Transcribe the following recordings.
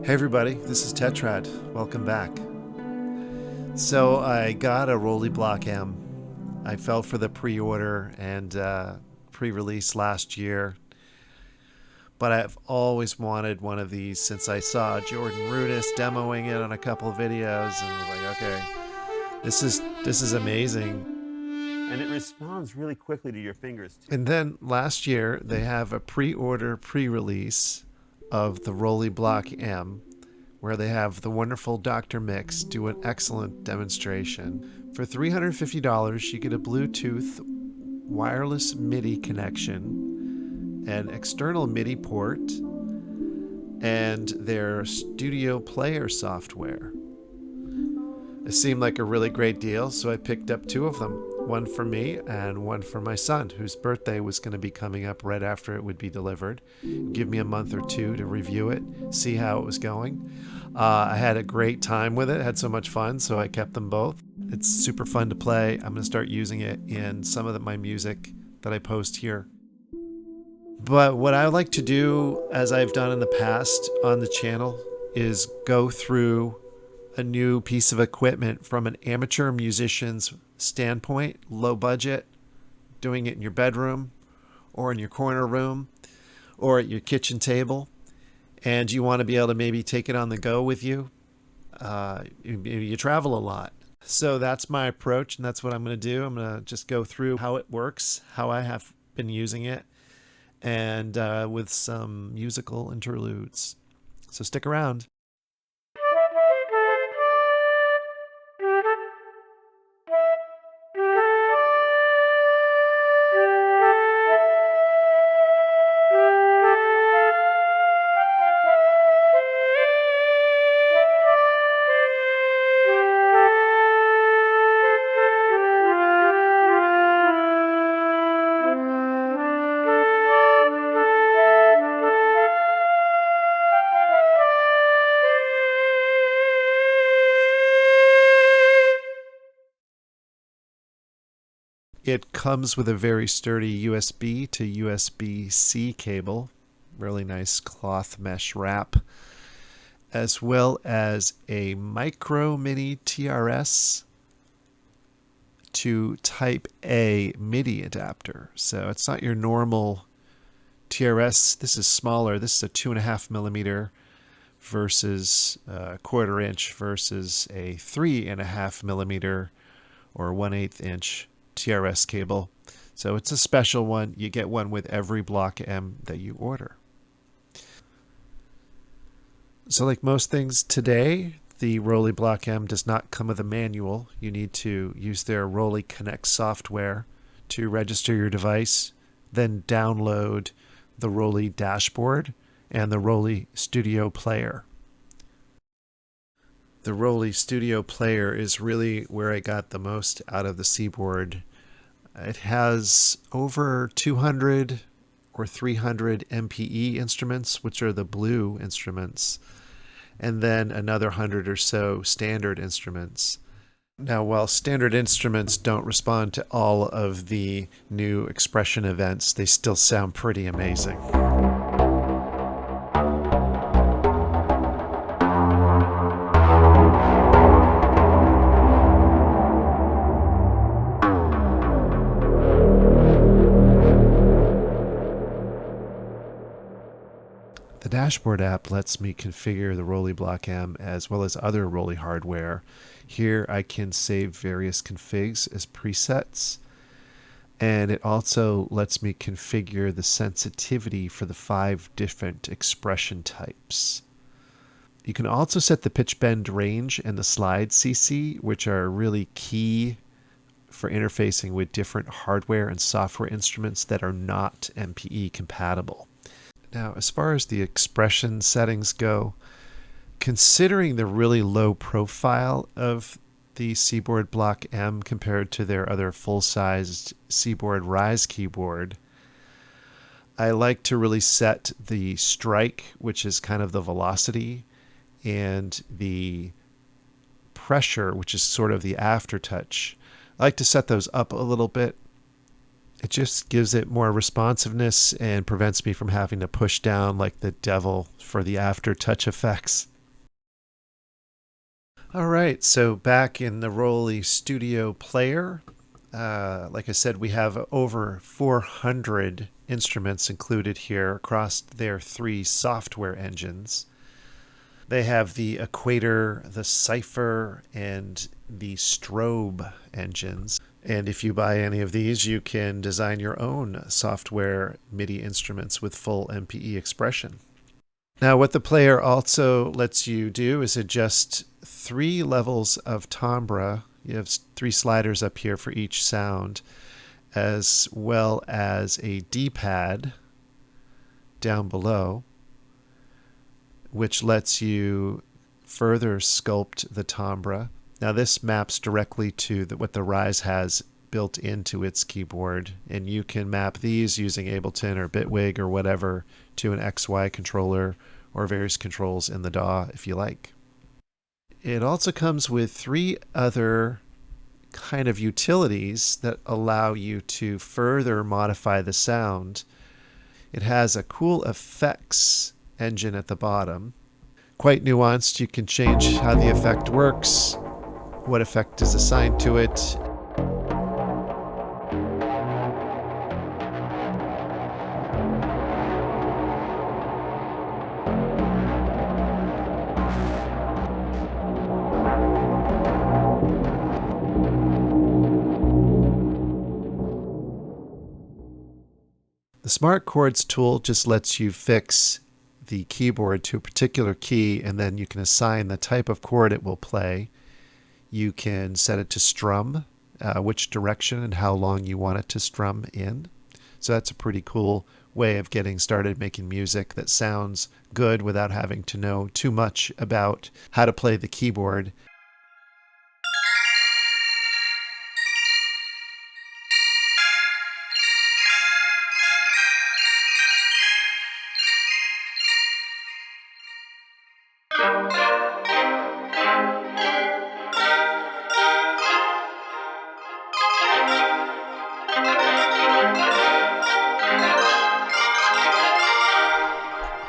Hey everybody, this is Tetrad. Welcome back. So I got a ROLI Block M. I fell for the pre-order and pre-release last year, but I've always wanted one of these since I saw Jordan Rudess demoing it on a couple of videos, and I was like, okay, this is amazing. And it responds really quickly to your fingers too. And then last year they have a pre-order pre-release of the ROLI Block M, where they have the wonderful Dr. Mix do an excellent demonstration. For $350, you get a Bluetooth wireless MIDI connection, an external MIDI port, and their Studio Player software. It seemed like a really great deal, so I picked up two of them. One for me and one for my son, whose birthday was going to be coming up right after it would be delivered. Give me a month or two to review it, see how it was going. I had a great time with it, had so much fun, so I kept them both. It's super fun to play. I'm going to start using it in some of my music that I post here. But what I like to do, as I've done in the past on the channel, is go through a new piece of equipment from an amateur musician's standpoint, low budget, doing it in your bedroom or in your corner room or at your kitchen table, and you want to be able to maybe take it on the go with you. You travel a lot. So that's my approach, and that's what I'm going to do. I'm going to just go through how it works, how I have been using it, and with some musical interludes. So stick around. It comes with a very sturdy USB to USB-C cable, really nice cloth mesh wrap, as well as a micro mini TRS to Type A MIDI adapter. So it's not your normal TRS. This is smaller. This is a 2.5 millimeter versus a 1/4 inch versus a 3.5 millimeter or 1/8 inch TRS cable. So it's a special one. You get one with every Block M that you order. So like most things today, the ROLI Block M does not come with a manual. You need to use their ROLI Connect software to register your device, then download the ROLI Dashboard and the ROLI Studio Player. The ROLI Studio Player is really where I got the most out of the Seaboard. It has over 200 or 300 MPE instruments, which are the blue instruments, and then another 100 or so standard instruments. Now, while standard instruments don't respond to all of the new expression events, they still sound pretty amazing. The Dashboard app lets me configure the ROLI Block M as well as other ROLI hardware. Here I can save various configs as presets, and it also lets me configure the sensitivity for the 5 different expression types. You can also set the pitch bend range and the slide CC, which are really key for interfacing with different hardware and software instruments that are not MPE compatible. Now, as far as the expression settings go, considering the really low profile of the Seaboard Block M compared to their other full-sized Seaboard Rise keyboard, I like to really set the strike, which is kind of the velocity, and the pressure, which is sort of the aftertouch. I like to set those up a little bit. It just gives it more responsiveness and prevents me from having to push down like the devil for the aftertouch effects. All right, so back in the ROLI Studio Player, like I said, we have over 400 instruments included here across their 3 software engines. They have the Equator, the Cipher, and the Strobe engines. And if you buy any of these, you can design your own software MIDI instruments with full MPE expression. Now, what the player also lets you do is adjust 3 levels of timbre. You have 3 sliders up here for each sound, as well as a D-pad down below, which lets you further sculpt the timbre. Now, this maps directly to what the Rise has built into its keyboard, and you can map these using Ableton or Bitwig or whatever to an XY controller or various controls in the DAW if you like. It also comes with 3 other kind of utilities that allow you to further modify the sound. It has a cool effects engine at the bottom. Quite nuanced. You can change how the effect works, what effect is assigned to it. The Smart Chords tool just lets you fix the keyboard to a particular key, and then you can assign the type of chord it will play. You can set it to strum, which direction and how long you want it to strum in. So that's a pretty cool way of getting started making music that sounds good without having to know too much about how to play the keyboard.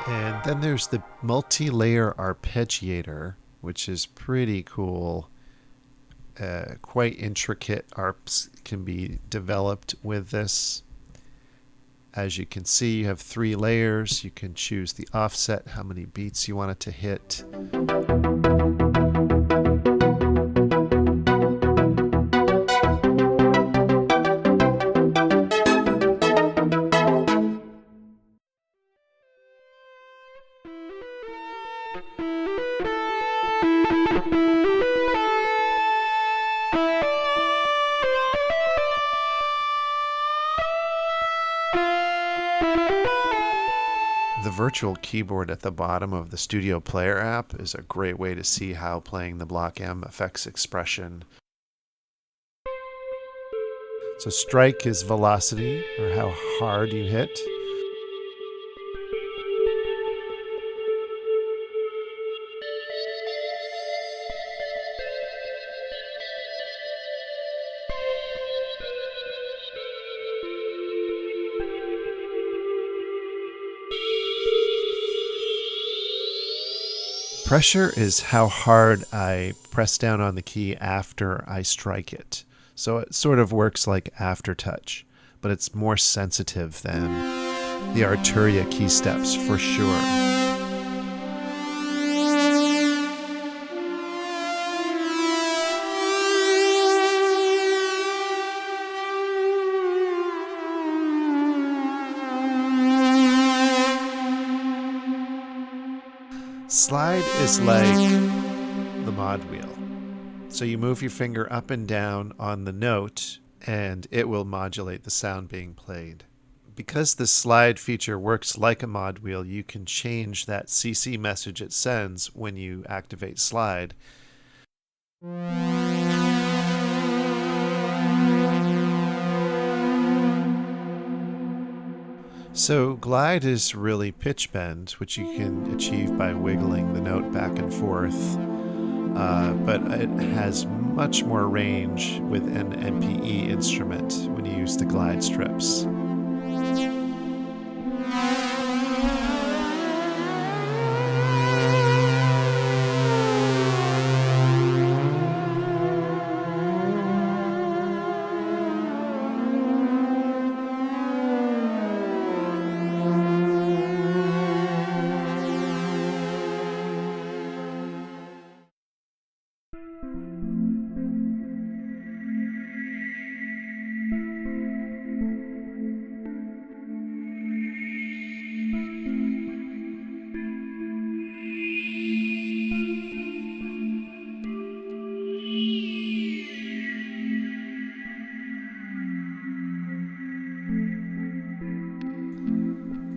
And then there's the multi-layer arpeggiator, which is pretty cool. Quite intricate arps can be developed with this. As you can see, you have 3 layers. You can choose the offset, how many beats you want it to hit. The virtual keyboard at the bottom of the Studio Player app is a great way to see how playing the Block M affects expression. So strike is velocity, or how hard you hit. Pressure is how hard I press down on the key after I strike it. So it sort of works like aftertouch, but it's more sensitive than the Arturia key steps for sure. Slide is like the mod wheel. So you move your finger up and down on the note, and it will modulate the sound being played. Because the slide feature works like a mod wheel, you can change that CC message it sends when you activate slide. So glide is really pitch bend, which you can achieve by wiggling the note back and forth, but it has much more range with an MPE instrument when you use the glide strips.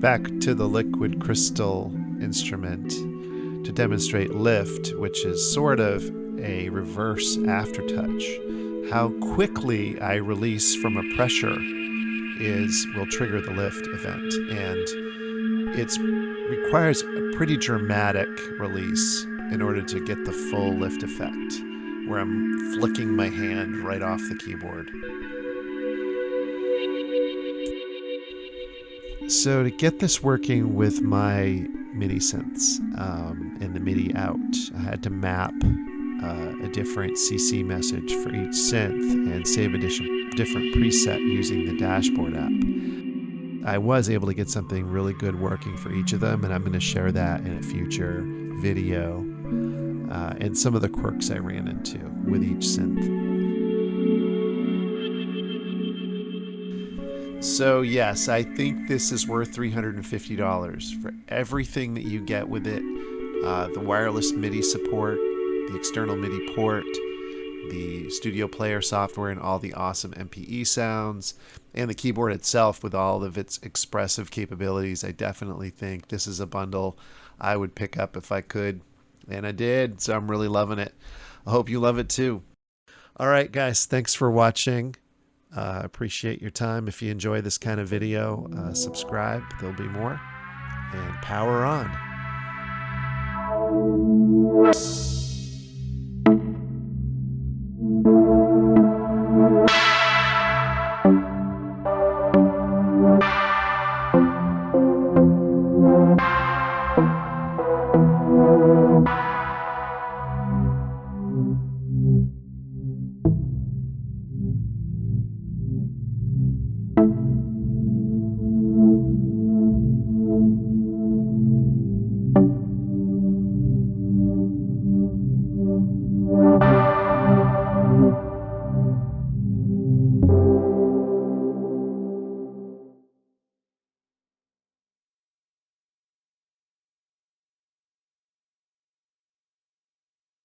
Back to the liquid crystal instrument to demonstrate lift, which is sort of a reverse aftertouch. How quickly I release from a pressure will trigger the lift event, and it requires a pretty dramatic release in order to get the full lift effect, where I'm flicking my hand right off the keyboard. So to get this working with my MIDI synths and the MIDI out, I had to map a different CC message for each synth and save a different preset using the Dashboard app. I was able to get something really good working for each of them, and I'm going to share that in a future video and some of the quirks I ran into with each synth. So yes, I think this is worth $350 for everything that you get with it. The wireless MIDI support, the external MIDI port, the Studio Player software and all the awesome MPE sounds, and the keyboard itself with all of its expressive capabilities. I definitely think this is a bundle I would pick up if I could, and I did, so I'm really loving it. I hope you love it too. All right, guys, thanks for watching. Appreciate your time. If you enjoy this kind of video, subscribe. There'll be more. And power on.